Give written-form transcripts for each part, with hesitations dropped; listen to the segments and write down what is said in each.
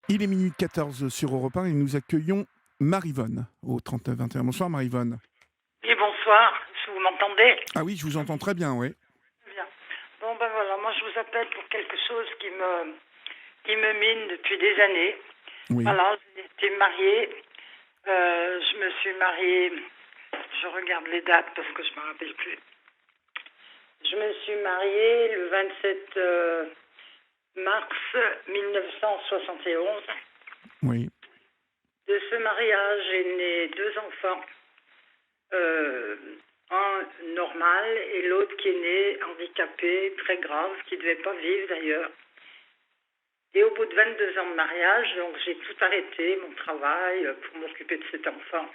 Il est minuit 14 sur Europe 1 et nous accueillons Marivonne au 39 21. Bonsoir Marivonne. Oui, bonsoir. Vous m'entendez? Ah oui, je vous entends très bien, oui. Bien. Bon, ben voilà, moi je vous appelle pour quelque chose qui me mine depuis des années. Oui, Voilà, j'ai été mariée. Je me suis mariée, je regarde les dates parce que je ne me rappelle plus. Je me suis mariée le 27 mars 1971. oui, De ce mariage est né deux enfants. Euh, un normal et l'autre qui est né handicapé, très grave, qui ne devait pas vivre d'ailleurs. Et au bout de 22 ans de mariage, donc j'ai tout arrêté, mon travail, pour m'occuper de cet enfant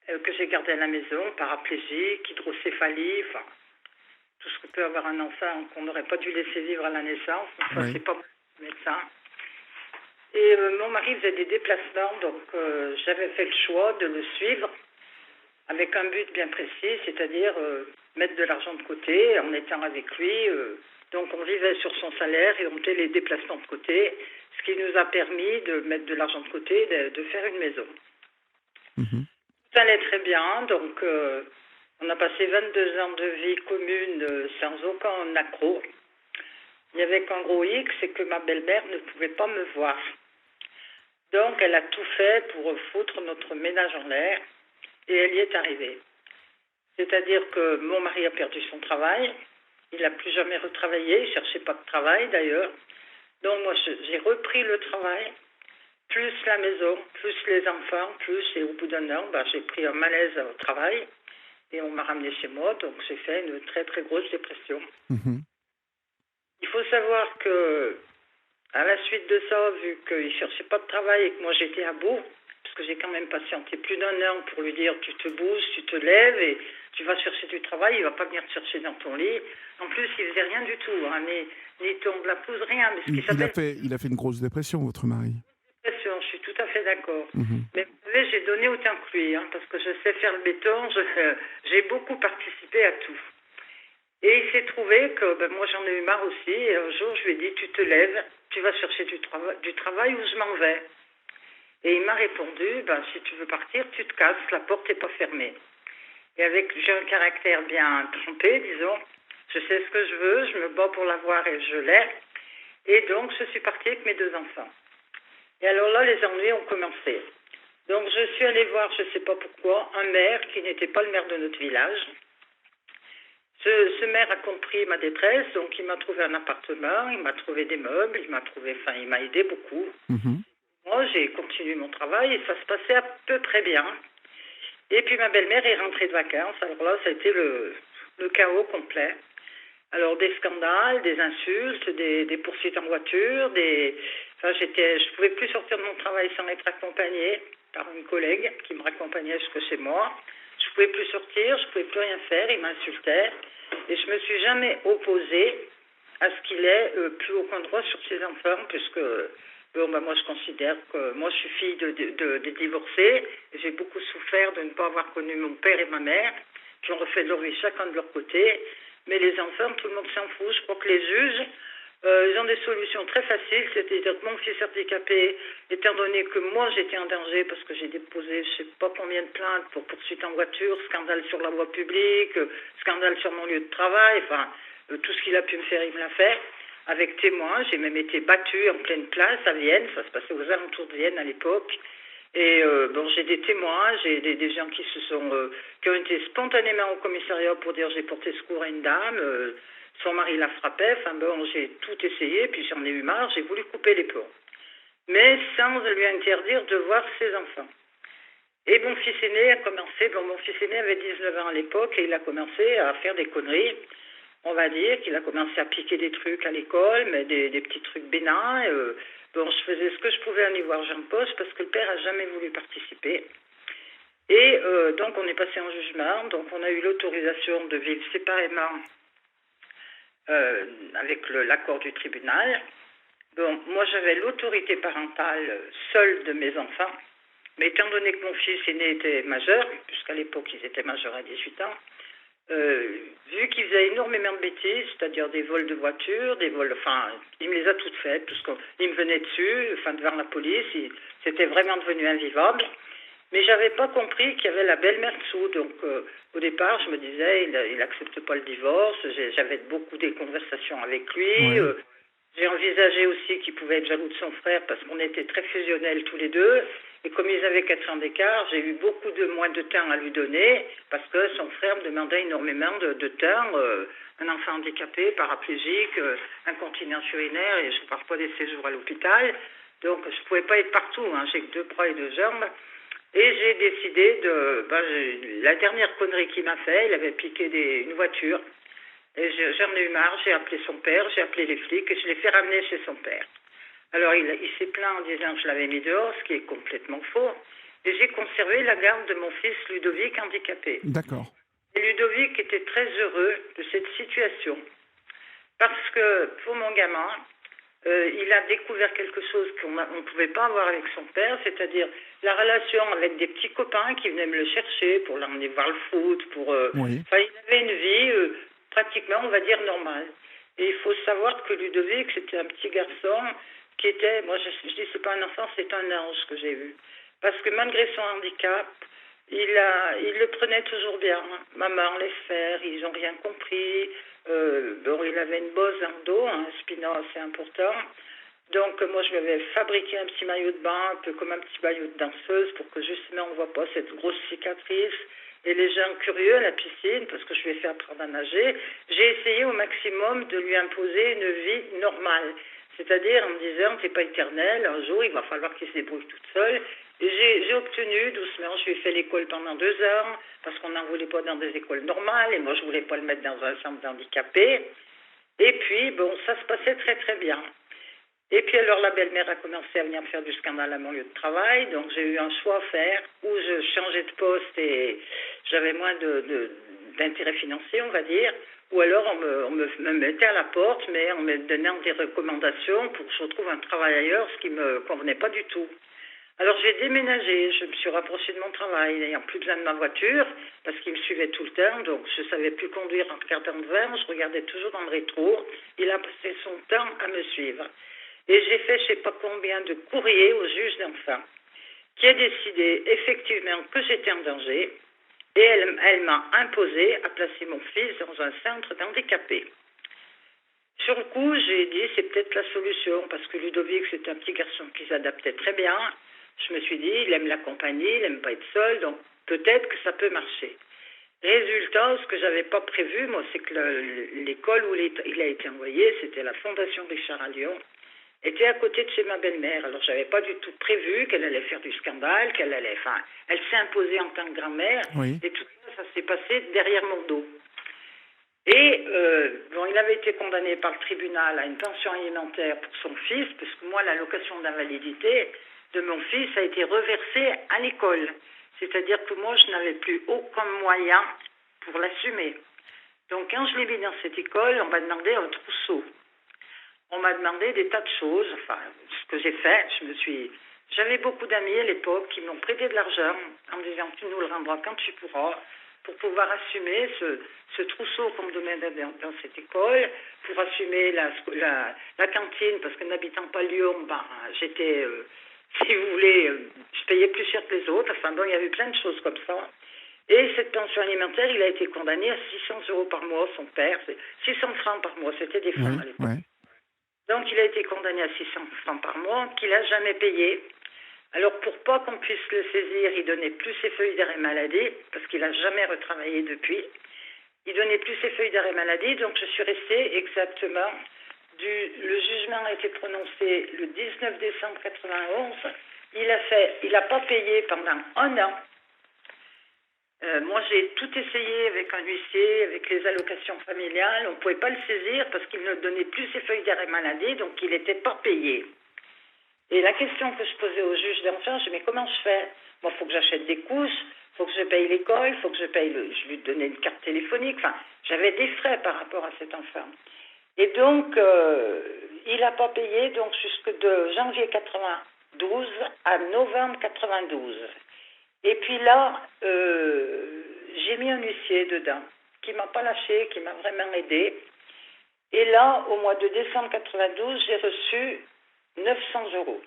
que j'ai gardé à la maison, paraplégique, hydrocéphalie, enfin, tout ce que peut avoir un enfant qu'on n'aurait pas dû laisser vivre à la naissance. Enfin, oui. c'est pas mon médecin. Et mon mari faisait des déplacements, donc j'avais fait le choix de le suivre avec un but bien précis, c'est-à-dire mettre de l'argent de côté en étant avec lui. Donc on vivait sur son salaire et on mettait les déplacements de côté, ce qui nous a permis de mettre de l'argent de côté, de faire une maison. Mhm. Ça allait très bien, donc on a passé 22 ans de vie commune sans aucun accroc. Il n'y avait qu'un gros hic, c'est que ma belle-mère ne pouvait pas me voir. Donc elle a tout fait pour foutre notre ménage en l'air et elle y est arrivée. C'est-à-dire que mon mari a perdu son travail, il n'a plus jamais retravaillé, il ne cherchait pas de travail d'ailleurs. Donc moi j'ai repris le travail, plus la maison, plus les enfants, et au bout d'un an, j'ai pris un malaise au travail et on m'a ramené chez moi, donc j'ai fait une très très grosse dépression. Mhm. Il faut savoir que à la suite de ça, vu qu'il ne cherchait pas de travail et que moi j'étais à bout, parce que j'ai quand même patienté plus d'un an pour lui dire tu te bouges, tu te lèves et tu vas chercher du travail, il ne va pas venir te chercher dans ton lit. En plus, il faisait rien du tout, hein, ni tombe la pousse, rien, mais ce qui s'appelle Il a fait une grosse dépression, votre mari. dépression, je suis tout à fait d'accord. Mhm. Mais vous savez, j'ai donné autant que lui, hein, parce que je sais faire le béton, j'ai beaucoup participé à tout. Et il s'est trouvé que moi j'en ai eu marre aussi, et un jour je lui ai dit tu te lèves, tu vas chercher du travail ou je m'en vais. Et il m'a répondu, si tu veux partir, tu te casses, la porte n'est pas fermée. Et j'ai un caractère bien trempé, disons. Je sais ce que je veux, je me bats pour l'avoir et je l'ai. Et donc, je suis partie avec mes deux enfants. Et alors là, les ennuis ont commencé. Donc, je suis allée voir, je ne sais pas pourquoi, un maire qui n'était pas le maire de notre village. Ce maire a compris ma détresse, donc il m'a trouvé un appartement, il m'a trouvé des meubles, il m'a aidé beaucoup. Mhm. Moi, j'ai continué mon travail et ça se passait à peu près bien. Et puis ma belle-mère est rentrée de vacances. Alors là, ça a été le chaos complet. Alors des scandales, des insultes, des poursuites en voiture, je pouvais plus sortir de mon travail sans être accompagnée par une collègue qui me raccompagnait jusque chez moi. Je pouvais plus sortir, je pouvais plus rien faire, il m'insultait. Et je me suis jamais opposée à ce qu'il ait plus aucun droit sur ses enfants, puisque moi je considère que moi je suis fille de divorcés, j'ai beaucoup souffert de ne pas avoir connu mon père et ma mère, qui ont refait leur vie chacun de leur côté, mais les enfants, tout le monde s'en fout. Je crois que les juges, ils ont des solutions très faciles, c'est-à-dire que mon fils handicapé, étant donné que moi j'étais en danger parce que j'ai déposé je ne sais pas combien de plaintes pour poursuite en voiture, scandale sur la voie publique, scandale sur mon lieu de travail, tout ce qu'il a pu me faire, il me l'a fait. Avec témoins, j'ai même été battue en pleine place à Vienne, ça se passait aux alentours de Vienne à l'époque. Et j'ai des témoins, j'ai des gens qui ont été spontanément au commissariat pour dire j'ai porté secours à une dame, son mari la frappait, j'ai tout essayé, puis j'en ai eu marre, j'ai voulu couper les plombs. Mais sans lui interdire de voir ses enfants. Et mon fils aîné a commencé, mon fils aîné avait 19 ans à l'époque, et il a commencé à faire des conneries. On va dire qu'il a commencé à piquer des trucs à l'école, mais des petits trucs bénins. Je faisais ce que je pouvais en y voir Jean Poste parce que le père a jamais voulu participer. Et donc on est passé en jugement, donc on a eu l'autorisation de vivre séparément avec l'accord du tribunal. Moi j'avais l'autorité parentale seule de mes enfants, mais étant donné que mon fils aîné était majeur, puisqu'à l'époque ils étaient majeurs à 18 ans, Vu qu'il faisait énormément de bêtises, c'est-à-dire des vols de voitures, des vols, enfin, il me les a toutes faites, il me venait dessus, enfin, devant la police, c'était vraiment devenu invivable. Mais j'avais pas compris qu'il y avait la belle-mère dessous. Donc, au départ, je me disais, il accepte pas le divorce. J'avais beaucoup des conversations avec lui. Oui. J'ai envisagé aussi qu'il pouvait être jaloux de son frère parce qu'on était très fusionnels tous les deux. Et comme ils avaient 4 ans d'écart, j'ai eu beaucoup de moins de temps à lui donner parce que son frère me demandait énormément de temps. Un enfant handicapé, paraplégique, incontinence urinaire et je ne parle pas des séjours à l'hôpital. Donc je ne pouvais pas être partout. Hein. J'ai que 2 bras et 2 jambes. Et j'ai décidé la dernière connerie qu'il m'a fait, il avait piqué une voiture. Et j'en ai eu marre, j'ai appelé son père, j'ai appelé les flics et je l'ai fait ramener chez son père. Alors il s'est plaint en disant que je l'avais mis dehors, ce qui est complètement faux. Et j'ai conservé la garde de mon fils Ludovic handicapé. D'accord. Et Ludovic était très heureux de cette situation. Parce que pour mon gamin, il a découvert quelque chose qu'on ne pouvait pas avoir avec son père, c'est-à-dire la relation avec des petits copains qui venaient me le chercher pour l'emmener voir le foot. Oui. Enfin, il avait une vie pratiquement, on va dire, normale. Et il faut savoir que Ludovic, c'était un petit garçon qui était, moi je dis, c'est pas un enfant, c'est un ange que j'ai eu. Parce que malgré son handicap, il le prenait toujours bien. Maman laisse faire, ils n'ont rien compris. Il avait une bosse dans le dos, un spina assez important. Donc moi je lui avais fabriqué un petit maillot de bain, un peu comme un petit maillot de danseuse, pour que justement on ne voit pas cette grosse cicatrice. Et les gens curieux à la piscine, parce que je lui ai fait apprendre à nager, j'ai essayé au maximum de lui imposer une vie normale. C'est-à-dire en me disant, t'es pas éternel, un jour il va falloir qu'il se débrouille toute seule. Et j'ai obtenu doucement, je lui ai fait l'école pendant 2 ans, parce qu'on n'en voulait pas dans des écoles normales, et moi je voulais pas le mettre dans un centre d'handicapés. Et puis, bon, ça se passait très très bien. Et puis alors la belle-mère a commencé à venir me faire du scandale à mon lieu de travail, donc j'ai eu un choix à faire où je changeais de poste et j'avais moins d'intérêt financier, on va dire, ou alors on me mettait à la porte, mais en me donnant des recommandations pour que je retrouve un travail ailleurs, ce qui me convenait pas du tout. Alors j'ai déménagé, je me suis rapprochée de mon travail, n'ayant plus besoin de ma voiture, parce qu'il me suivait tout le temps, donc je ne savais plus conduire en regardant devant, je regardais toujours dans le rétro. Il a passé son temps à me suivre. Et j'ai fait je ne sais pas combien de courriers au juge d'enfants, qui a décidé effectivement que j'étais en danger, et elle m'a imposé à placer mon fils dans un centre d'handicapés. Sur le coup, j'ai dit c'est peut-être la solution, parce que Ludovic, c'est un petit garçon qui s'adaptait très bien. Je me suis dit, il aime la compagnie, il n'aime pas être seul, donc peut-être que ça peut marcher. Résultat, ce que j'avais pas prévu, moi, c'est que l'école où il a été envoyé, c'était la Fondation Richard à Lyon, était à côté de chez ma belle-mère. Alors, j'avais pas du tout prévu qu'elle allait faire du scandale, elle s'est imposée en tant que grand-mère, Oui. et tout ça s'est passé derrière mon dos. Et il avait été condamné par le tribunal à une pension alimentaire pour son fils, parce que moi, l'allocation d'invalidité de mon fils a été reversée à l'école. C'est-à-dire que moi, je n'avais plus aucun moyen pour l'assumer. Donc, quand je l'ai mis dans cette école, on m'a demandé un trousseau. On m'a demandé des tas de choses. Enfin, ce que j'ai fait, j'avais beaucoup d'amis à l'époque qui m'ont prêté de l'argent en me disant, tu nous le rendras quand tu pourras, pour pouvoir assumer ce trousseau qu'on me donnait dans cette école, pour assumer la cantine, parce que n'habitant pas Lyon, j'étais, si vous voulez, je payais plus cher que les autres. Enfin bon, il y avait plein de choses comme ça. Et cette pension alimentaire, il a été condamné à 600 € par mois, son père. 600 francs par mois, c'était des francs à l'époque. Ouais. Donc il a été condamné à 600 francs par mois, qu'il n'a jamais payé. Alors, pour pas qu'on puisse le saisir, il donnait plus ses feuilles d'arrêt maladie, parce qu'il n'a jamais retravaillé depuis. Il donnait plus ses feuilles d'arrêt maladie, donc je suis restée exactement. Le jugement a été prononcé le 19 décembre 91. Il n'a pas payé pendant 1 an. Moi, j'ai tout essayé avec un huissier, avec les allocations familiales. On ne pouvait pas le saisir parce qu'il ne donnait plus ses feuilles d'arrêt maladie, donc il n'était pas payé. Et la question que je posais au juge d'enfants, je dis, mais comment je fais? Bon, il faut que j'achète des couches, il faut que je paye l'école, il faut que je paye je lui donnais une carte téléphonique. Enfin, j'avais des frais par rapport à cet enfant. Et donc, il n'a pas payé donc jusque de janvier 92 à novembre 92. Et puis là, j'ai mis un huissier dedans, qui m'a pas lâché, qui m'a vraiment aidé. Et là, au mois de décembre 92, j'ai reçu 900 euros.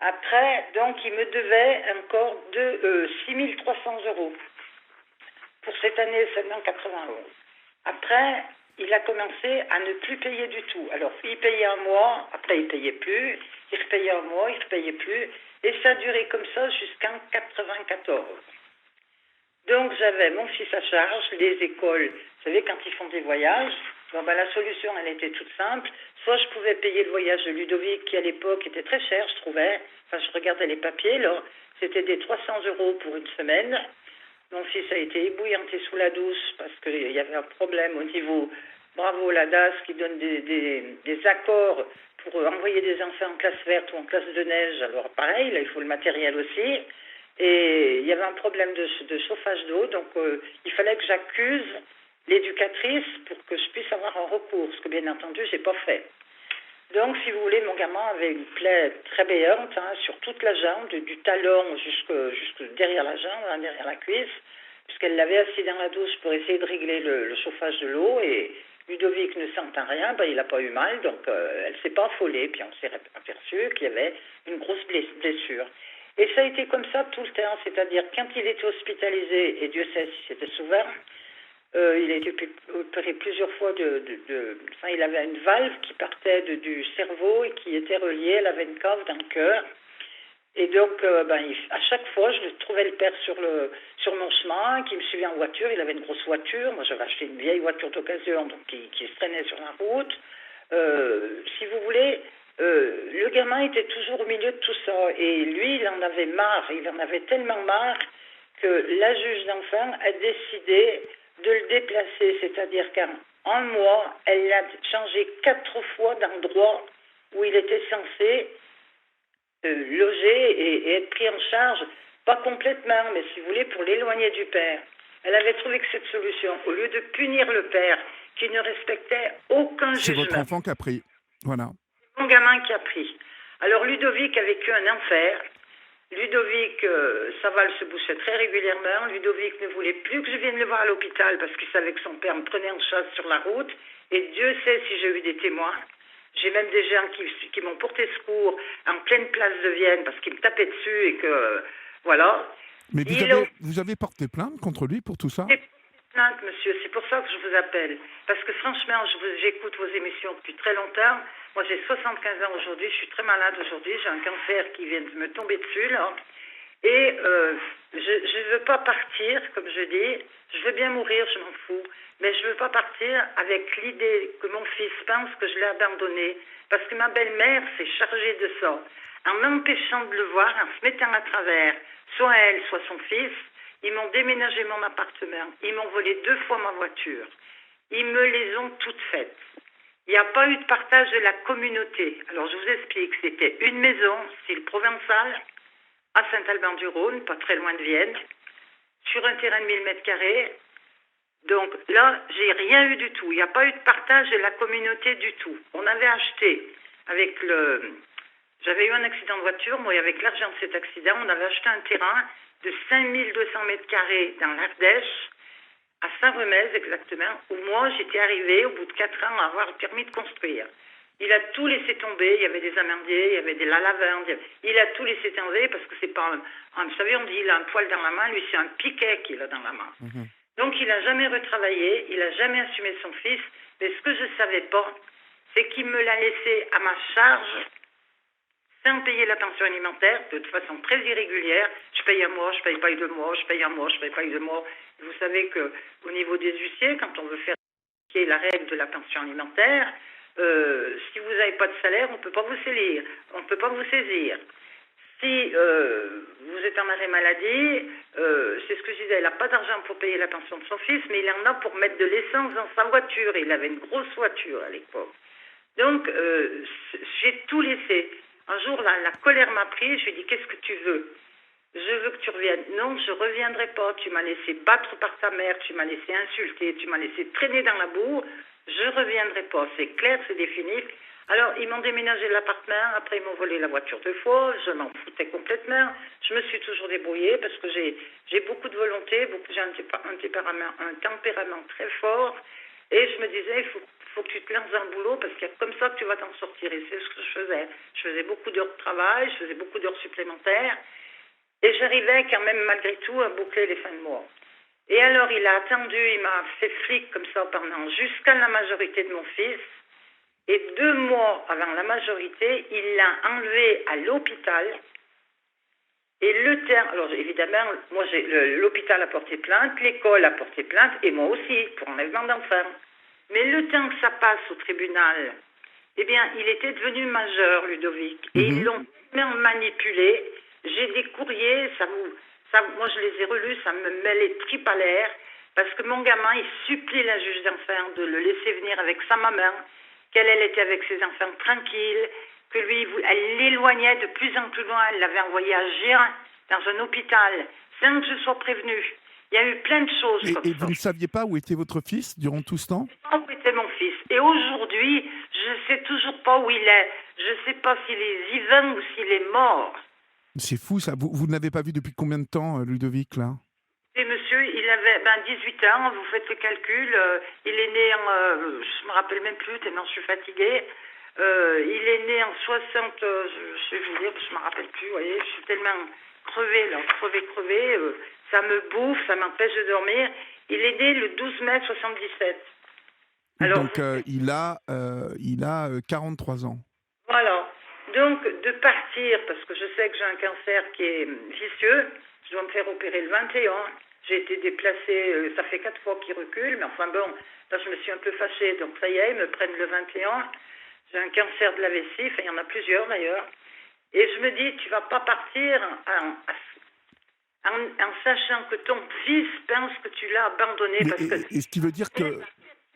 Après, donc, il me devait encore 6 300 euros pour cette année seulement 91. Après, il a commencé à ne plus payer du tout. Alors, il payait un mois, après il payait plus, il repayait un mois, il repayait plus, et ça a duré comme ça jusqu'en 94. Donc, j'avais mon fils à charge, les écoles, vous savez, quand ils font des voyages, bon, ben, la solution, elle était toute simple. Soit je pouvais payer le voyage de Ludovic, qui à l'époque était très cher, je trouvais. Enfin, je regardais les papiers, là. C'était des 300 euros pour une semaine. Mon fils a été ébouillanté sous la douche parce qu'il y avait un problème au niveau, bravo, la DAS qui donne des accords pour envoyer des enfants en classe verte ou en classe de neige. Alors, pareil, là, il faut le matériel aussi. Et il y avait un problème de chauffage d'eau, donc il fallait que j'accuse l'éducatrice pour que je puisse avoir un recours, ce que bien entendu, j'ai pas fait. Donc, si vous voulez, mon gamin avait une plaie très béante sur toute la jambe, du talon jusque derrière la jambe, derrière la cuisse, puisqu'elle l'avait assis dans la douche pour essayer de régler le chauffage de l'eau. Et Ludovic ne sentant rien, il n'a pas eu mal, donc elle ne s'est pas affolée. Puis on s'est aperçu qu'il y avait une grosse blessure. Et ça a été comme ça tout le temps, c'est-à-dire quand il était hospitalisé, et Dieu sait si c'était souvent, il a été opéré plusieurs fois il avait une valve qui partait du cerveau et qui était reliée, elle avait une cave dans le cœur. Et donc, à chaque fois, je trouvais le père sur mon chemin, qui me suivait en voiture. Il avait une grosse voiture. Moi, j'avais acheté une vieille voiture d'occasion, donc qui se traînait sur la route. Si vous voulez, le gamin était toujours au milieu de tout ça. Et lui, il en avait marre. Il en avait tellement marre que la juge d'enfants a décidé de le déplacer. C'est-à-dire qu'en mois, elle l'a changé 4 fois d'endroit où il était censé loger et être pris en charge, pas complètement, mais si vous voulez, pour l'éloigner du père. Elle avait trouvé que cette solution, au lieu de punir le père, qui ne respectait aucun jugement. C'est votre enfant qui a pris, voilà. C'est mon gamin qui a pris. Alors Ludovic a vécu un enfer. Ludovic, sa valve se bouchait très régulièrement. Ludovic ne voulait plus que je vienne le voir à l'hôpital parce qu'il savait que son père me prenait en chasse sur la route. Et Dieu sait si j'ai eu des témoins. J'ai même des gens qui m'ont porté secours en pleine place de Vienne parce qu'ils me tapaient dessus et que, voilà. Mais vous avez porté plainte contre lui pour tout ça? J'ai porté plainte, monsieur. C'est pour ça que je vous appelle. Parce que franchement, j'écoute vos émissions depuis très longtemps. Moi, j'ai 75 ans aujourd'hui. Je suis très malade aujourd'hui. J'ai un cancer qui vient de me tomber dessus, là. Et je ne veux pas partir, comme je dis. Je veux bien mourir, je m'en fous. Mais je ne veux pas partir avec l'idée que mon fils pense que je l'ai abandonné. Parce que ma belle-mère s'est chargée de ça. En m'empêchant de le voir, en se mettant à travers, soit elle, soit son fils, ils m'ont déménagé mon appartement. Ils m'ont volé 2 fois ma voiture. Ils me les ont toutes faites. Il n'y a pas eu de partage de la communauté. Alors je vous explique, c'était une maison, style provençal, à Saint-Alban-du-Rhône, pas très loin de Vienne, sur un terrain de 1000 m². Donc là, j'ai rien eu du tout. Il n'y a pas eu de partage de la communauté du tout. On avait acheté J'avais eu un accident de voiture, moi, et avec l'argent de cet accident, on avait acheté un terrain de 5200 m² dans l'Ardèche, à Saint-Remez exactement, où moi, j'étais arrivée au bout de 4 ans à avoir le permis de construire. Il a tout laissé tomber, il y avait des amandiers, il y avait de la lavande, il a tout laissé tomber parce que c'est pas vous savez, on dit il a un poil dans la main, lui c'est un piquet qu'il a dans la main. Mmh. Donc il n'a jamais retravaillé, il n'a jamais assumé son fils, mais ce que je ne savais pas, c'est qu'il me l'a laissé à ma charge sans payer la pension alimentaire, de façon très irrégulière. Je paye un mois, je paye pas 2 mois, je paye un mois, je paye pas 2 mois. Vous savez qu'au niveau des huissiers, quand on veut faire la règle de la pension alimentaire, si vous n'avez pas de salaire, on ne peut pas vous saisir. On ne peut pas vous saisir. Si vous êtes en arrêt maladie, c'est ce que je disais, il n'a pas d'argent pour payer la pension de son fils, mais il en a pour mettre de l'essence dans sa voiture. Il avait une grosse voiture à l'époque. Donc, j'ai tout laissé. Un jour, la colère m'a pris, je lui ai dit, qu'est-ce que tu veux? Je veux que tu reviennes. Non, je ne reviendrai pas. Tu m'as laissé battre par ta mère, tu m'as laissé insulter, tu m'as laissé traîner dans la boue. Je ne reviendrai pas. C'est clair, c'est défini. Alors, ils m'ont déménagé de l'appartement, après ils m'ont volé la voiture 2 fois, je m'en foutais complètement. Je me suis toujours débrouillée parce que j'ai beaucoup de volonté, j'ai un tempérament très fort. Et je me disais, faut que tu te lances dans le boulot parce qu'il y a comme ça que tu vas t'en sortir. Et c'est ce que je faisais. Je faisais beaucoup d'heures de travail, je faisais beaucoup d'heures supplémentaires. Et j'arrivais quand même malgré tout à boucler les fins de mois. Et alors il a attendu, il m'a fait flic comme ça pendant jusqu'à la majorité de mon fils. Et 2 mois avant la majorité, il l'a enlevé à l'hôpital. Et alors évidemment, moi l'hôpital a porté plainte, l'école a porté plainte, et moi aussi, pour enlèvement d'enfants. Mais le temps que ça passe au tribunal, eh bien, il était devenu majeur, Ludovic. Et ils l'ont bien manipulé. J'ai des courriers, moi je les ai relus, ça me met les tripes à l'air. Parce que mon gamin, il supplie la juge d'enfants de le laisser venir avec sa maman, qu'elle était avec ses enfants tranquille, que lui, elle l'éloignait de plus en plus loin. Elle l'avait envoyé à Gien, dans un hôpital, sans que je sois prévenue. Il y a eu plein de choses comme ça. Et vous ne saviez pas où était votre fils durant tout ce temps? Je ne sais pas où était mon fils. Et aujourd'hui, je ne sais toujours pas où il est. Je ne sais pas s'il est vivant ou s'il est mort. C'est fou ça. Vous ne l'avez pas vu depuis combien de temps, Ludovic, là? Et monsieur, il avait 18 ans, vous faites le calcul. Il est né je me rappelle même plus, tellement je suis fatiguée. Il est né en 60, je vais vous dire, je me rappelle plus, vous voyez, je suis tellement crevée, là, crevée. Ça me bouffe, ça m'empêche de dormir. Il est né le 12 mai 77. Alors, donc il a 43 ans. Voilà. Donc de partir, parce que je sais que j'ai un cancer qui est vicieux, je dois me faire opérer le 21. J'ai été déplacée, ça fait 4 fois qu'il recule, mais enfin bon, là je me suis un peu fâchée, donc ça y est, ils me prennent le 21. J'ai un cancer de la vessie, enfin il y en a plusieurs d'ailleurs. Et je me dis, tu vas pas partir en sachant que ton fils pense que tu l'as abandonné. Et ce qui veut dire que...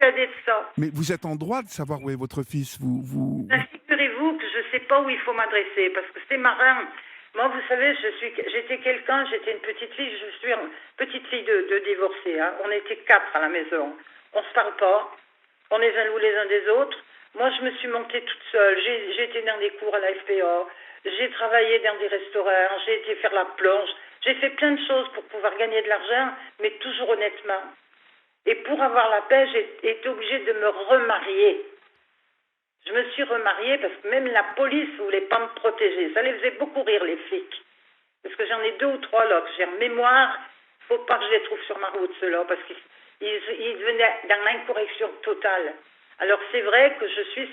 De ça. Mais vous êtes en droit de savoir où est votre fils. Figurez-vous que je ne sais pas où il faut m'adresser, parce que c'est marrant. Moi, vous savez, j'étais une petite fille, je suis une petite fille de divorcée. Hein. On était 4 à la maison. On ne se parle pas. On est jaloux les uns des autres. Moi, je me suis montée toute seule. J'ai été dans des cours à la FPA. J'ai travaillé dans des restaurants. J'ai été faire la plonge. J'ai fait plein de choses pour pouvoir gagner de l'argent, mais toujours honnêtement. Et pour avoir la paix, j'ai été obligée de me remarier. Je me suis remariée parce que même la police ne voulait pas me protéger. Ça les faisait beaucoup rire, les flics. Parce que j'en ai 2 ou 3 là que j'ai en mémoire. Il ne faut pas que je les trouve sur ma route, ceux-là, parce qu'ils venaient dans l'incorrection totale. Alors c'est vrai que je suis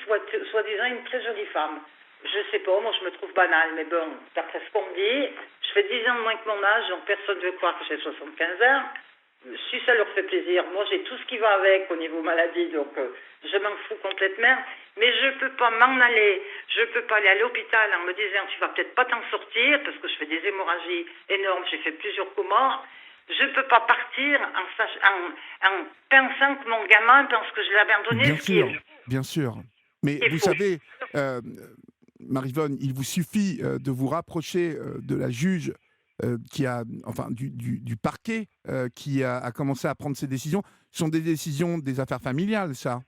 soi-disant une très jolie femme. Je ne sais pas, moi je me trouve banale, mais bon, d'après ce qu'on me dit, je fais 10 ans de moins que mon âge, donc personne ne veut croire que j'ai 75 ans. Si ça leur fait plaisir, moi j'ai tout ce qui va avec au niveau maladie, donc je m'en fous complètement, mais je ne peux pas m'en aller, je ne peux pas aller à l'hôpital en me disant tu vas peut-être pas t'en sortir, parce que je fais des hémorragies énormes, j'ai fait plusieurs comas, je ne peux pas partir en pensant que mon gamin pense que je l'ai abandonné. Bien sûr, mais vous savez, Marie-Vonne, il vous suffit de vous rapprocher de la juge du parquet qui a commencé à prendre ces décisions. Ce sont des décisions des affaires familiales, ça.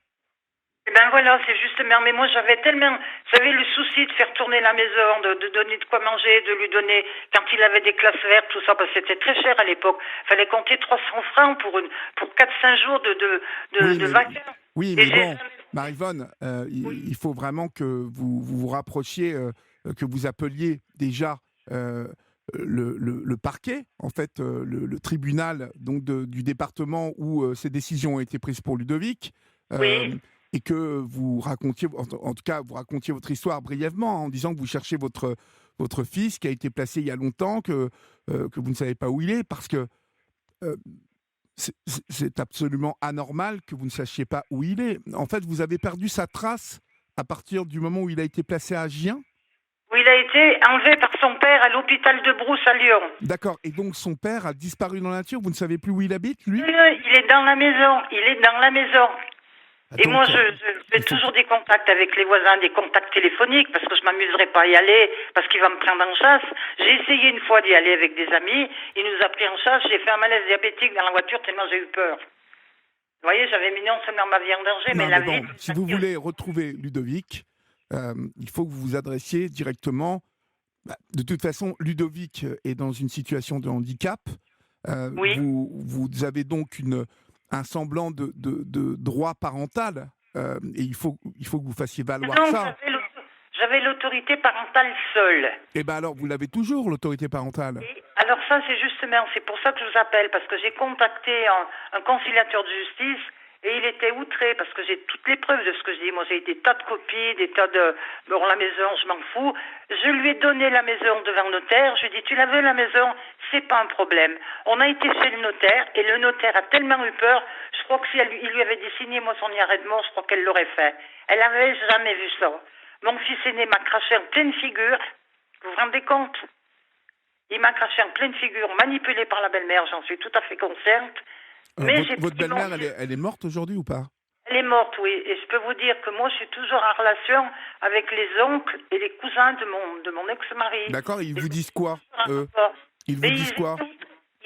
Eh ben voilà, c'est justement. Mais moi, j'avais tellement, j'avais le souci de faire tourner la maison, de donner de quoi manger, de lui donner, quand il avait des classes vertes, tout ça, parce que c'était très cher à l'époque. Il fallait compter 300 francs pour 4-5 jours de vacances. Oui, mais bon, Marie-Vonne, il faut vraiment que vous rapprochiez, que vous appeliez déjà le parquet, en fait, le tribunal donc du département où ces décisions ont été prises pour Ludovic, et que vous racontiez, en tout cas, vous racontiez votre histoire brièvement en disant que vous cherchez votre fils qui a été placé il y a longtemps, que vous ne savez pas où il est, parce que c'est absolument anormal que vous ne sachiez pas où il est. En fait, vous avez perdu sa trace à partir du moment où il a été placé à Gien. Où il a été enlevé par son père à l'hôpital de Brousse à Lyon. D'accord. Et donc son père a disparu dans la nature. Vous ne savez plus où il habite, lui? Il est dans la maison. Il est dans la maison. Et moi, j'ai toujours des contacts avec les voisins, des contacts téléphoniques, parce que je m'amuserais pas à y aller, parce qu'il va me prendre en chasse. J'ai essayé une fois d'y aller avec des amis. Il nous a pris en chasse. J'ai fait un malaise diabétique dans la voiture tellement j'ai eu peur. Vous voyez, j'avais mis non seulement ma vie en danger, mais la vie... Si vous voulez retrouver Ludovic, il faut que vous vous adressiez directement. De toute façon, Ludovic est dans une situation de handicap. Oui. Vous avez donc un semblant de droit parental. Et il faut que vous fassiez valoir Non, ça. j'avais l'autorité parentale seule. Et bien alors, vous l'avez toujours, l'autorité parentale. Alors ça, c'est justement, c'est pour ça que je vous appelle, parce que j'ai contacté un conciliateur de justice et il était outré parce que j'ai toutes les preuves de ce que je dis. Moi, j'ai des tas de copies, des tas de... Bon, la maison, je m'en fous. Je lui ai donné la maison devant le notaire. Je lui ai dit, tu la veux, la maison? C'est pas un problème. On a été chez le notaire et le notaire a tellement eu peur, je crois que si il lui avait dit, signez-moi son arrêt de mort, je crois qu'elle l'aurait fait. Elle avait jamais vu ça. Mon fils aîné m'a craché en pleine figure. Vous vous rendez compte? Il m'a craché en pleine figure, manipulé par la belle-mère, j'en suis tout à fait consciente. Mais votre belle-mère, elle est morte aujourd'hui ou pas? Elle est morte, oui. Et je peux vous dire que moi, je suis toujours en relation avec les oncles et les cousins de mon ex-mari. D'accord, ils vous disent quoi, eux? Ils vous disent quoi?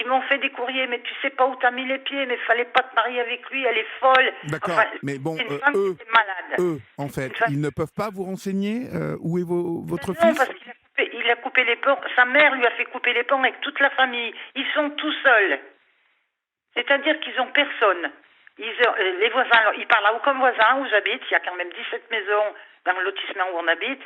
Ils m'ont fait des courriers, mais tu sais pas où t'as mis les pieds, mais fallait pas te marier avec lui, elle est folle. D'accord, enfin, mais bon, malade. eux, en fait, ils ne peuvent pas vous renseigner où est votre Non, fils? parce qu'il a coupé les ponts. Sa mère lui a fait couper les ponts avec toute la famille. Ils sont tout seuls. C'est-à-dire qu'ils ont personne. Les voisins, alors, ils parlent à aucun voisin où j'habite. Il y a quand même 17 maisons dans le lotissement où on habite.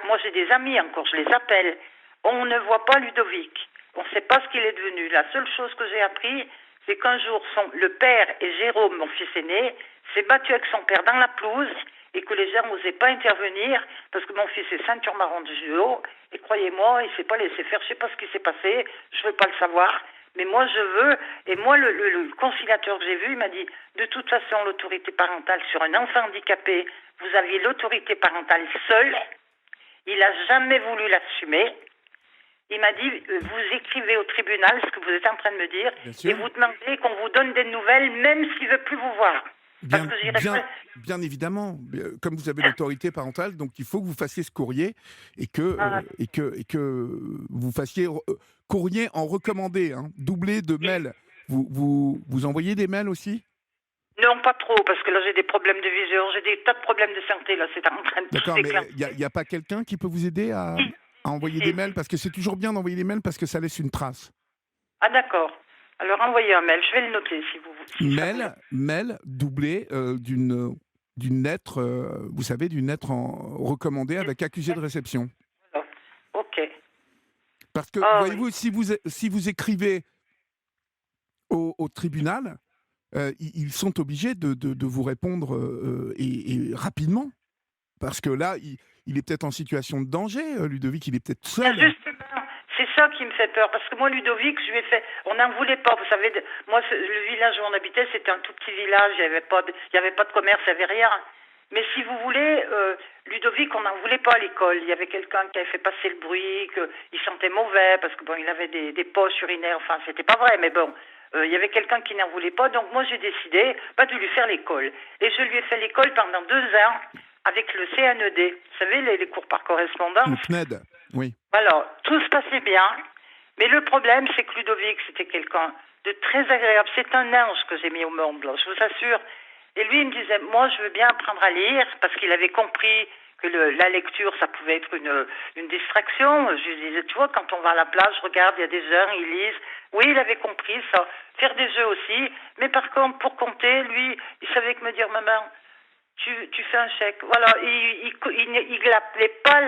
Moi, j'ai des amis encore, je les appelle. On ne voit pas Ludovic. On ne sait pas ce qu'il est devenu. La seule chose que j'ai appris, c'est qu'un jour, le père et Jérôme, mon fils aîné, s'est battu avec son père dans la pelouse et que les gens n'osaient pas intervenir parce que mon fils est ceinture marron de judo et croyez-moi, il ne s'est pas laissé faire. Je ne sais pas ce qui s'est passé, je ne veux pas le savoir. Mais moi, je veux, et moi, le conciliateur que j'ai vu, il m'a dit, de toute façon, l'autorité parentale sur un enfant handicapé, vous aviez l'autorité parentale seule, il n'a jamais voulu l'assumer. Il m'a dit, vous écrivez au tribunal ce que vous êtes en train de me dire, et vous demandez qu'on vous donne des nouvelles, même s'il ne veut plus vous voir. Bien évidemment, comme vous avez l'autorité parentale, donc il faut que vous fassiez ce courrier et que vous fassiez courrier en recommandé, hein, doublé de mails. Vous envoyez des mails aussi? Non, pas trop, parce que là j'ai des problèmes de vision, j'ai des tas de problèmes de santé, là c'est en train de... D'accord, mais il n'y a pas quelqu'un qui peut vous aider à envoyer des mails? Parce que c'est toujours bien d'envoyer des mails parce que ça laisse une trace. Ah d'accord. Alors envoyez un mail, je vais le noter si vous voulez. Mail doublé d'une lettre, vous savez, d'une lettre recommandée avec accusé de réception. Ok. Parce que, voyez-vous, si vous écrivez au tribunal, ils sont obligés de vous répondre et rapidement. Parce que là, il est peut-être en situation de danger, Ludovic, il est peut-être seul. Justement, c'est ça qui me fait peur. Parce que moi, Ludovic, je lui ai fait... On n'en voulait pas. Vous savez, moi, le village où on habitait, c'était un tout petit village. Il n'y avait pas de commerce, il n'y avait rien. Mais si vous voulez, Ludovic, on n'en voulait pas à l'école. Il y avait quelqu'un qui avait fait passer le bruit, qu'il sentait mauvais, parce que bon, il avait des poches urinaires. Enfin, c'était pas vrai, mais bon... il y avait quelqu'un qui n'en voulait pas, donc moi j'ai décidé de lui faire l'école. Et je lui ai fait l'école pendant 2 ans avec le CNED. Vous savez, les cours par correspondance. Le CNED, oui. Voilà, tout se passait bien. Mais le problème, c'est que Ludovic, c'était quelqu'un de très agréable. C'est un ange que j'ai mis au monde, là, je vous assure. Et lui, il me disait, moi je veux bien apprendre à lire, parce qu'il avait compris que la lecture, ça pouvait être une distraction. Je lui disais, tu vois, quand on va à la plage, regarde, il y a des gens, ils lisent. Oui, il avait compris ça. Faire des jeux aussi. Mais par contre, pour compter, lui, il savait que me dire, maman, tu fais un chèque. Voilà, il n'appelait pas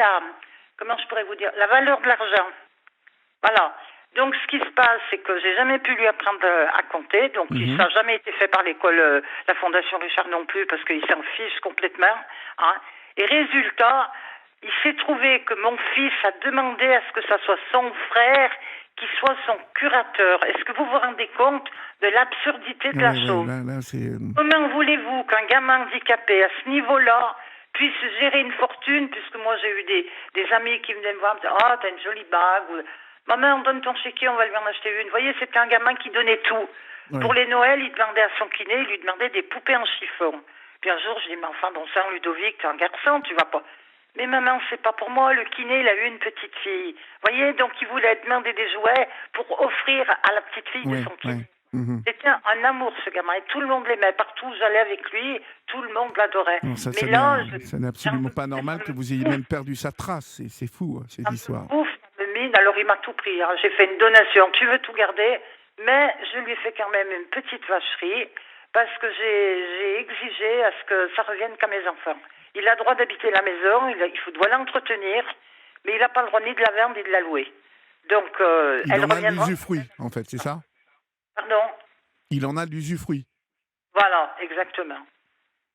comment je pourrais vous dire, la valeur de l'argent. Voilà. Donc, ce qui se passe, c'est que j'ai jamais pu lui apprendre à compter. Donc, ça n'a jamais été fait par l'école, la Fondation Richard non plus, parce qu'il s'en fiche complètement. Hein. Et résultat, il s'est trouvé que mon fils a demandé à ce que ça soit son frère qui soit son curateur. Est-ce que vous vous rendez compte de l'absurdité de la chose? Comment voulez-vous qu'un gamin handicapé à ce niveau-là puisse gérer une fortune, puisque moi j'ai eu des amis qui venaient me voir et me disaient « Ah, t'as une jolie bague » Maman, on donne ton chéquier, on va lui en acheter une. Vous voyez, c'était un gamin qui donnait tout. Ouais. Pour les Noëls, il demandait à son kiné, il lui demandait des poupées en chiffon. Puis un jour, je dis, mais enfin, bon sang, Ludovic, t'es un garçon, tu vas pas... Mais maman, c'est pas pour moi, le kiné, il a eu une petite fille. Vous voyez, donc il voulait demander des jouets pour offrir à la petite fille de son kiné. Mhm. C'était un amour, ce gamin. Et tout le monde l'aimait. Partout où j'allais avec lui, tout le monde l'adorait. Non, ça, Mais là, ça n'est absolument pas normal que vous ayez même perdu sa trace. C'est fou, cette ça me histoire. bouffe, ça me mine. Alors, il m'a tout pris. Hein. J'ai fait une donation. Tu veux tout garder? Mais je lui ai fait quand même une petite vacherie parce que j'ai exigé à ce que ça revienne qu'à mes enfants. Il a le droit d'habiter la maison, doit l'entretenir, mais il n'a pas le droit ni de la vendre ni de la louer. Donc, Il elle en a reviendra. l'usufruit, en fait, c'est ça? Pardon? Il en a l'usufruit. Voilà, exactement.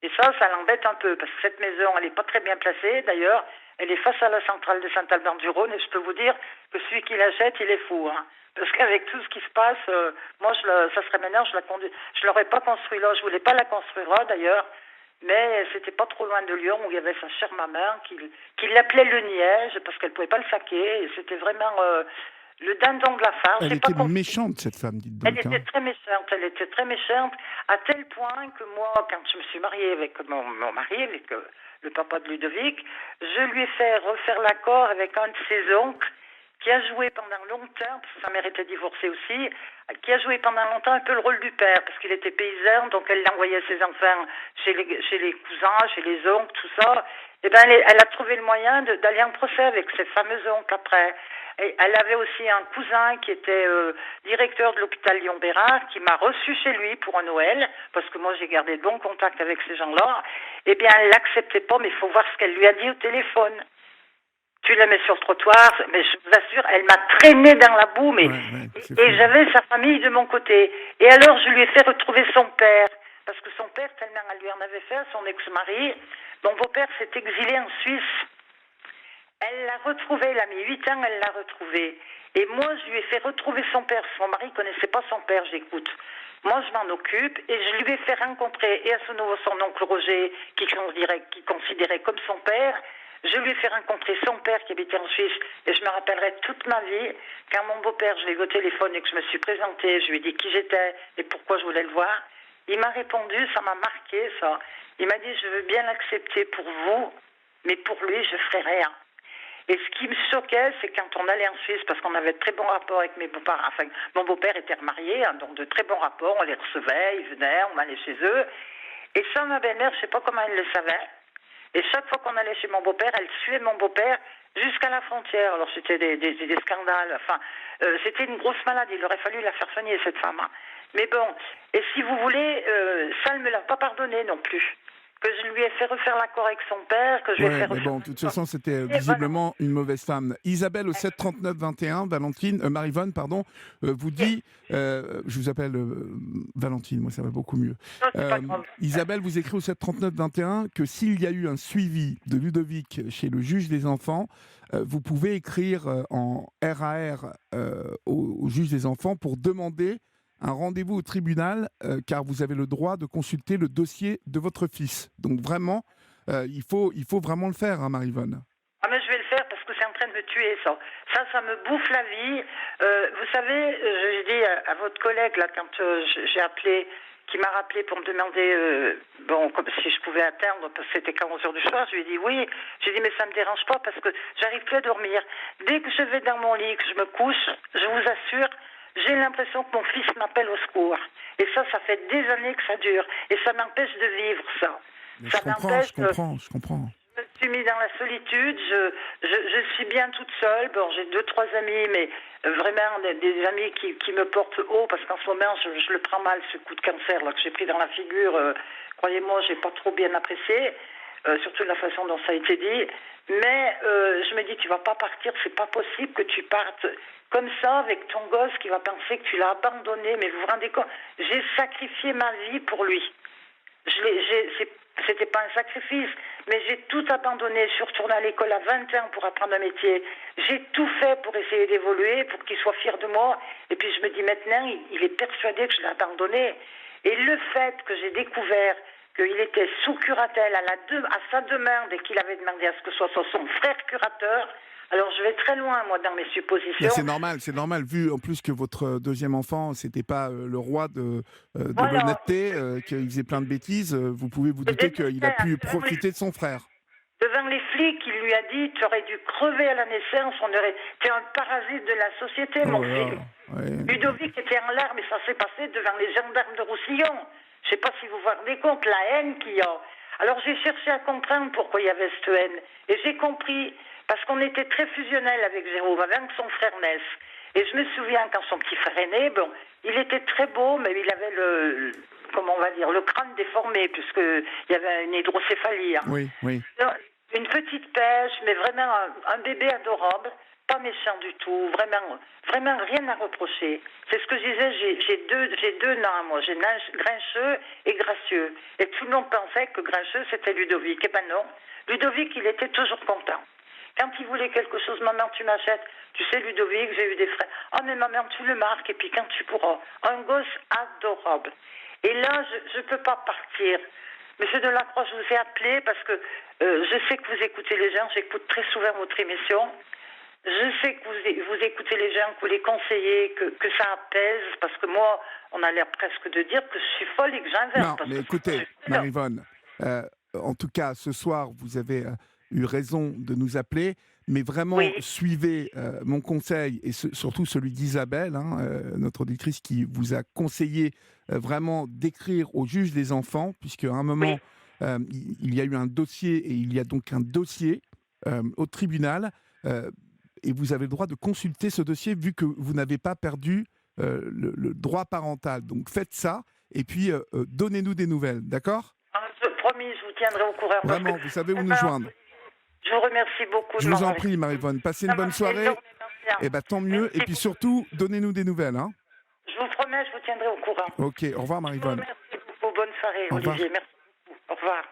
Et ça l'embête un peu, parce que cette maison, elle n'est pas très bien placée. D'ailleurs, elle est face à la centrale de Saint-Albert-du-Rhône, et je peux vous dire que celui qui l'achète, il est fou. Hein. Parce qu'avec tout ce qui se passe, moi, ça serait maintenant, je l'aurais pas construit là, je voulais pas la construire là, d'ailleurs. Mais c'était pas trop loin de Lyon, où il y avait sa chère maman, qui l'appelait le Niège, parce qu'elle pouvait pas le saquer, et c'était vraiment le dindon de la farce. Elle était méchante, cette femme, dites donc. Elle était elle était très méchante, à tel point que moi, quand je me suis mariée avec mon mari, avec le papa de Ludovic, je lui ai fait refaire l'accord avec un de ses oncles, qui a joué pendant longtemps, parce que sa mère était divorcée aussi, qui a joué pendant longtemps un peu le rôle du père, parce qu'il était paysan, donc elle envoyait ses enfants chez les cousins, chez les oncles, tout ça. Et ben elle a trouvé le moyen d'aller en procès avec ses fameux oncles après. Et elle avait aussi un cousin qui était directeur de l'hôpital Lyon-Bérard, qui m'a reçu chez lui pour un Noël, parce que moi j'ai gardé de bons contacts avec ces gens-là. Eh bien, elle l'acceptait pas, mais il faut voir ce qu'elle lui a dit au téléphone. Tu la mets sur le trottoir, mais je vous assure, elle m'a traîné dans la boue, mais et j'avais sa famille de mon côté. Et alors, je lui ai fait retrouver son père, parce que son père, tellement elle lui en avait fait à son ex-mari, mon beau-père s'est exilé en Suisse. Elle l'a retrouvé, elle a mis 8 ans, elle l'a retrouvé. Et moi, je lui ai fait retrouver son père. Son mari ne connaissait pas son père, j'écoute. Moi, je m'en occupe et je lui ai fait rencontrer, et à ce nouveau son oncle Roger, qui considérait comme son père. Je lui ai fait rencontrer son père qui habitait en Suisse, et je me rappellerai toute ma vie, quand mon beau-père, je l'ai eu au téléphone et que je me suis présentée, je lui ai dit qui j'étais et pourquoi je voulais le voir. Il m'a répondu, ça m'a marqué, ça. Il m'a dit, je veux bien l'accepter pour vous, mais pour lui, je ferai rien. Et ce qui me choquait, c'est quand on allait en Suisse, parce qu'on avait de très bons rapports avec mes beaux-parents. Enfin, mon beau-père était remarié, hein, donc de très bons rapports. On les recevait, ils venaient, on allait chez eux. Et ça, ma belle-mère, je ne sais pas comment elle le savait. Et chaque fois qu'on allait chez mon beau-père, elle suivait mon beau-père jusqu'à la frontière. Alors c'était des scandales. Enfin, c'était une grosse maladie. Il aurait fallu la faire soigner, cette femme. Hein. Mais bon, et si vous voulez, ça, elle ne me l'a pas pardonné non plus. Que je lui ai fait refaire l'accord avec son père, que je lui ai fait refaire... Mais bon, de toute façon, c'était visiblement une mauvaise femme. Isabelle au 7 39 21, Marie-Vonne, pardon, vous dit, je vous appelle Valentine, moi ça va beaucoup mieux. Isabelle vous écrit au 7 39 21 que s'il y a eu un suivi de Ludovic chez le juge des enfants, vous pouvez écrire en RAR au juge des enfants pour demander un rendez-vous au tribunal, car vous avez le droit de consulter le dossier de votre fils. Donc vraiment, il faut vraiment le faire, hein, Marie-Vonne. Ah mais je vais le faire parce que c'est en train de me tuer, ça. Ça me bouffe la vie. Vous savez, j'ai dit à votre collègue, là, quand j'ai appelé, qui m'a rappelé pour me demander comme si je pouvais atteindre, parce que c'était qu'à 11h du soir, je lui ai dit oui. J'ai dit mais ça me dérange pas parce que j'arrive plus à dormir. Dès que je vais dans mon lit, que je me couche, je vous assure, j'ai l'impression que mon fils m'appelle au secours. Et ça fait des années que ça dure. Et ça m'empêche de vivre, ça. Je comprends. Je me suis mis dans la solitude. Je suis bien toute seule. Bon, j'ai 2-3 amis, mais vraiment des amis qui me portent haut, parce qu'en ce moment, je le prends mal, ce coup de cancer là, que j'ai pris dans la figure. Croyez-moi, j'ai pas trop bien apprécié. Surtout de la façon dont ça a été dit. Mais je me dis, tu vas pas partir, c'est pas possible que tu partes comme ça avec ton gosse qui va penser que tu l'as abandonné. Mais vous vous rendez compte, j'ai sacrifié ma vie pour lui. C'était pas un sacrifice, mais j'ai tout abandonné. Je suis retournée à l'école à 20 ans pour apprendre un métier. J'ai tout fait pour essayer d'évoluer, pour qu'il soit fier de moi. Et puis je me dis maintenant, il est persuadé que je l'ai abandonné. Et le fait que j'ai découvert qu'il était sous curatelle à sa demande et qu'il avait demandé à ce que ce soit son frère curateur. Alors je vais très loin, moi, dans mes suppositions. Mais c'est normal, vu en plus que votre deuxième enfant, c'était pas le roi de l'honnêteté, qu'il faisait plein de bêtises, vous pouvez vous douter qu'il a pu profiter de son frère. devant les flics, il lui a dit, tu aurais dû crever à la naissance, tu es un parasite de la société, mon fils. Ouais. Ludovic était en larmes et ça s'est passé devant les gendarmes de Roussillon. Je ne sais pas si vous vous rendez compte, la haine qu'il y a. Alors j'ai cherché à comprendre pourquoi il y avait cette haine. Et j'ai compris, parce qu'on était très fusionnels avec Jérôme, avec son frère naisse. Et je me souviens quand son petit frère est né, bon, il était très beau, mais il avait comment on va dire, le crâne déformé, puisqu'il y avait une hydrocéphalie. Hein. Oui, oui. Une petite pêche, mais vraiment un bébé adorable, pas méchant du tout, vraiment rien à reprocher. C'est ce que je disais, j'ai deux noms à moi, j'ai Grincheux et Gracieux. Et tout le monde pensait que Grincheux c'était Ludovic. Eh ben non, Ludovic il était toujours content. Quand il voulait quelque chose, maman tu m'achètes, tu sais Ludovic, j'ai eu des frères. Oh mais maman tu le marques et puis quand tu pourras. Un gosse adorable. Et là je ne peux pas partir. Monsieur Delacroix, je vous ai appelé parce que je sais que vous écoutez les gens, j'écoute très souvent votre émission. Je sais que vous écoutez les gens, que vous les conseillez, que ça apaise, parce que moi, on a l'air presque de dire que je suis folle et que j'inverse. Non, mais écoutez, Marie-Vonne, en tout cas, ce soir, vous avez eu raison de nous appeler, mais vraiment, suivez mon conseil, et surtout celui d'Isabelle, notre auditrice qui vous a conseillé vraiment d'écrire au juge des enfants, puisqu'à un moment, il y a eu un dossier, et il y a donc un dossier au tribunal, et vous avez le droit de consulter ce dossier vu que vous n'avez pas perdu le droit parental. Donc faites ça et puis donnez-nous des nouvelles, d'accord ? Promis, je vous tiendrai au courant. Vraiment, vous savez où nous joindre. Je vous remercie beaucoup. Je vous en prie, Marie-Vonne. Passez une bonne soirée. Et tant mieux. Et puis surtout, donnez-nous des nouvelles. Hein. Je vous promets, je vous tiendrai au courant. Ok, au revoir Marie-Vonne. Merci beaucoup. Bonne soirée, Olivier. Merci beaucoup. Au revoir.